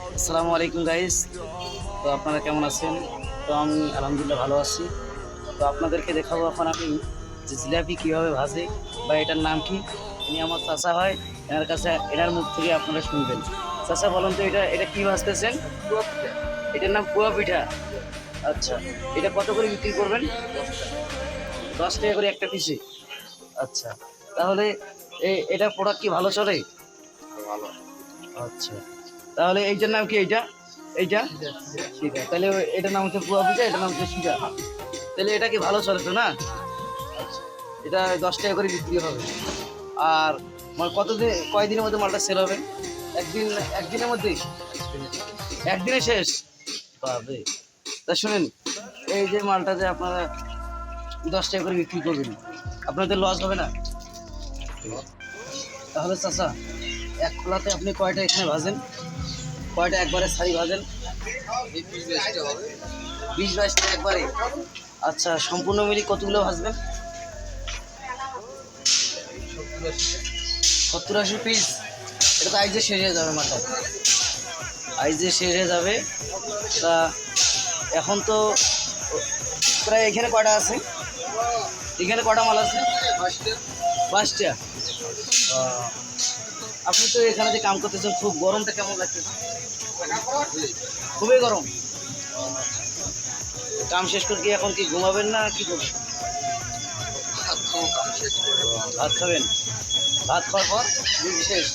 আসসালামু আলাইকুম গাইস। তো আপনারা কেমন আছেন? তো আমি আলহামদুলিল্লাহ ভালো আছি। তো আপনাদেরকে দেখাবো এখন আমি যে জিলাপি কীভাবে ভাজে বা এটার নাম কি। ইনি আমার চাচা হয়, এনার কাছে এনার মুখ থেকে আপনারা শুনবেন। চাচা বলেন তো এটা এটা কী ভাজতেছেন? এটার নাম পুয়া পিঠা। আচ্ছা, এটা কত করে বিক্রি করবেন? 10 টাকা করে একটা পিসে। আচ্ছা, তাহলে এটার প্রোডাক্ট কি ভালো চলে? আচ্ছা, তাহলে এইটার নাম কি? এইটা এইটা শিরা। তাহলে এটার নাম হচ্ছে পুয়া পিঠা, এটার নাম হচ্ছে শিরা। তাহলে এটা কি ভালো চলে তো না? আচ্ছা, এটা 10 টাকা করে বিক্রি হবে। আর মানে কতদিন কয়দিনের মধ্যে মালটা সেল হবে? একদিন, একদিনের মধ্যেই? একদিনে শেষ? পাবে। তা শুনেন, এই যে মালটা যে আপনারা 10 টাকা করে বিক্রি করবেন, আপনাদের লস হবে না? তাহলে চাচা, এক খোলাতে আপনি কয়টা এখানে ভাজেন? কয়টা একবারে সারি ভাজেন? 20-22টা একবারে? আচ্ছা, সম্পূর্ণ মিলি কতগুলো ভাজবেন? 70-80 পিস? এটা তো আইজে শেষ হয়ে যাবে মাথা, আইজে শেষ হয়ে যাবে। তা এখন তো প্রায় এখানে কয়টা আছে? এখানে কয়টা মাল আছে? 5টা। আপনি তো এখানে যে কাম করতেছেন, খুব গরমটা কেমন লাগতেছে? খুবই গরম। কাম শেষ করে কি এখন কি ঘুমাবেন না কি করবেন? ভাত খাবেন? ভাত খাওয়ার পর বিশেষ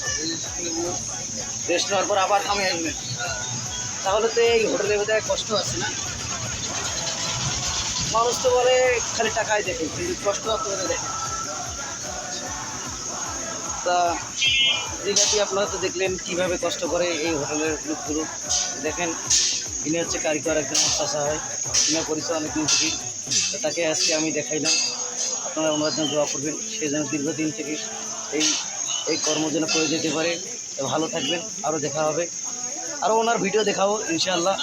রেস্ট নেওয়ার পর আবার কামে আসবেন। তাহলে তো এই হোটেলের বোধহয় কষ্ট আছে না? মানুষ তো বলে খালি টাকাই দেখে, কিন্তু কষ্ট আপনারা দেখেন। তা দীঘাতে আপনারা তো দেখলেন কীভাবে কষ্ট করে এই হোটেলের লোকগুলো। দেখেন, ইনি হচ্ছে কারিগর, একজন চাষা হয়, ইনার পরিচয় অনেক দিন থেকে। তাকে আজকে আমি দেখাইলাম। আপনারা ওনার জন্য দোয়া করবেন, সে যেন দীর্ঘদিন থেকে এই এই কর্ম যেন করে যেতে পারে। ভালো থাকবেন, আরও দেখা হবে, আরও ওনার ভিডিও দেখাবো ইনশাআল্লাহ।